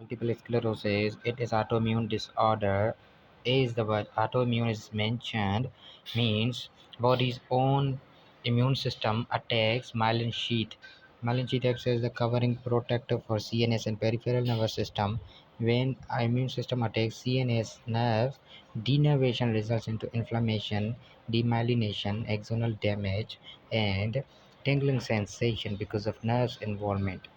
Multiple sclerosis, it is autoimmune disorder. Is the word autoimmune is mentioned means body's own immune system attacks myelin sheath. Myelin sheath acts as the covering protector for CNS and peripheral nervous system. When immune system attacks CNS nerves, denervation results into inflammation, demyelination, axonal damage, and tingling sensation because of nerves involvement.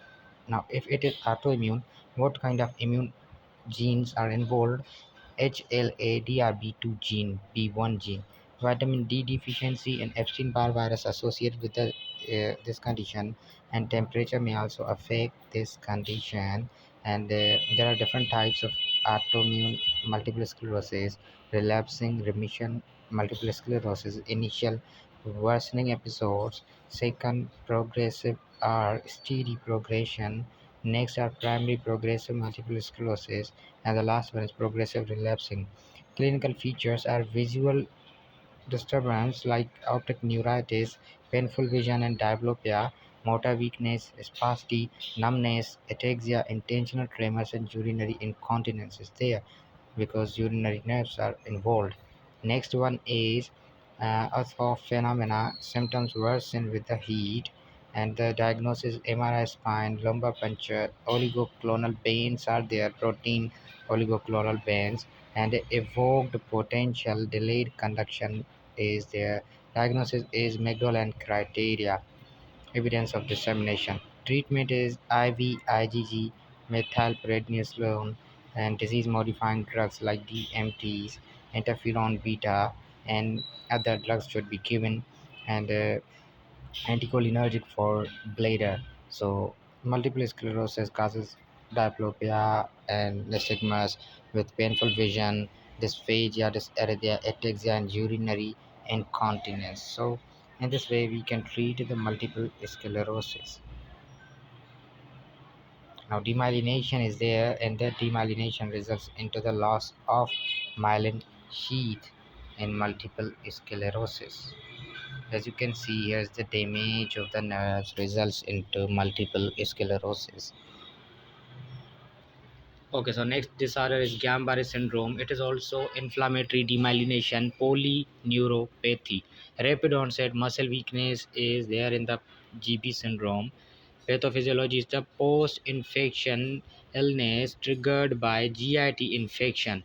Now, if it is autoimmune, what kind of immune genes are involved? HLA-DRB2 gene, B1 gene, vitamin D deficiency, and Epstein-Barr virus associated with this condition, and temperature may also affect this condition. And there are different types of autoimmune multiple sclerosis: relapsing, remission, multiple sclerosis, initial worsening episodes, second progressive or steady progression, next are primary progressive multiple sclerosis, and the last one is progressive relapsing. Clinical features are visual disturbance like optic neuritis, painful vision and diplopia, motor weakness, spasticity, numbness, ataxia, intentional tremors, and urinary incontinence is there because urinary nerves are involved. Next one is ortho phenomena. Symptoms worsen with the heat, and the diagnosis MRI spine, lumbar puncture, oligoclonal bands are there, protein oligoclonal bands, and evoked potential delayed conduction is there. Diagnosis is Magdalen criteria. Evidence of dissemination. Treatment is IV, IgG, methylprednisolone, and disease-modifying drugs like DMTs, interferon beta, and other drugs should be given, and anticholinergic for bladder. So, multiple sclerosis causes diplopia and nystagmus with painful vision, dysphagia, dysarthria, ataxia, and urinary incontinence. So, in this way, we can treat the multiple sclerosis. Now, demyelination is there, and that demyelination results into the loss of myelin sheath in multiple sclerosis. As you can see, here's the damage of the nerves results into multiple sclerosis. Okay, so next disorder is Guillain-Barré syndrome. It is also inflammatory demyelination, polyneuropathy. Rapid onset muscle weakness is there in the GB syndrome. Pathophysiology is the post-infection illness triggered by GIT infection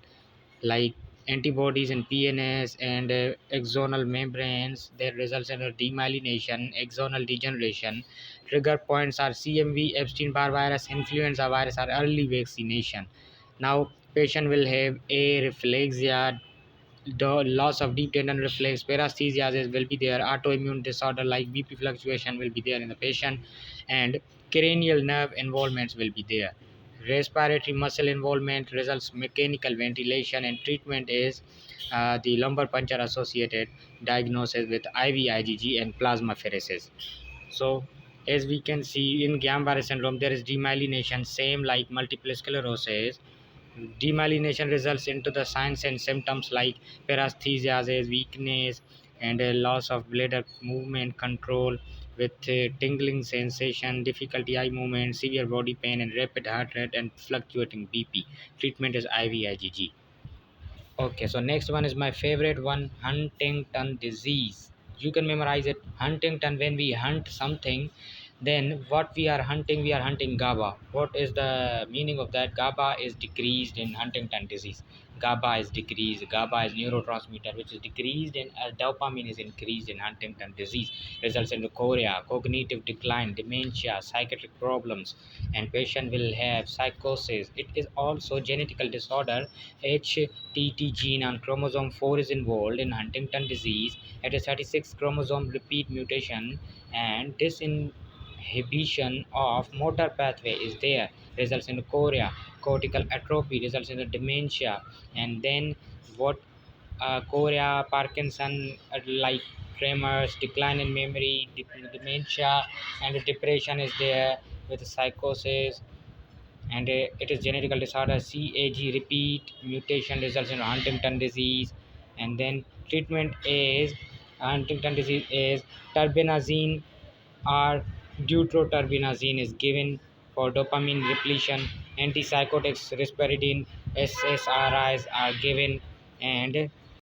like antibodies in PNS and axonal membranes that results in a demyelination, axonal degeneration. Trigger points are CMV, Epstein-Barr virus, influenza virus, or early vaccination. Now, patient will have areflexia, the loss of deep tendon reflex, paresthesias will be there, autoimmune disorder like BP fluctuation will be there in the patient, and cranial nerve involvements will be there. Respiratory muscle involvement results mechanical ventilation, and treatment is the lumbar puncture associated diagnosis with IV IgG and plasmapheresis. So as we can see in Guillain-Barré syndrome, there is demyelination, same like multiple sclerosis. Demyelination results into the signs and symptoms like paresthesia, as weakness and a loss of bladder movement control with tingling sensation, difficulty eye movement, severe body pain, and rapid heart rate and fluctuating BP. Treatment is IV IgG. Okay, so next one is my favorite one, Huntington disease. You can memorize it. Huntington, when we hunt something, then what we are hunting GABA. What is the meaning of that? GABA is decreased in Huntington disease. GABA is decreased. GABA is neurotransmitter which is decreased, and dopamine is increased in Huntington disease. Results in chorea, cognitive decline, dementia, psychiatric problems, and patient will have psychosis. It is also genetical disorder. HTT gene on chromosome 4 is involved in Huntington disease. It is 36 chromosome repeat mutation, and disinhibition of motor pathway is there, results in chorea, cortical atrophy, results in the dementia, and then what chorea, Parkinson, like tremors, decline in memory, dementia, and depression is there with psychosis, and it is genetical disorder. CAG repeat mutation results in Huntington disease, and then treatment is Huntington disease is terbinazine or deuteroterbinazine is given for dopamine depletion, Antipsychotics, risperidone, SSRIs are given, and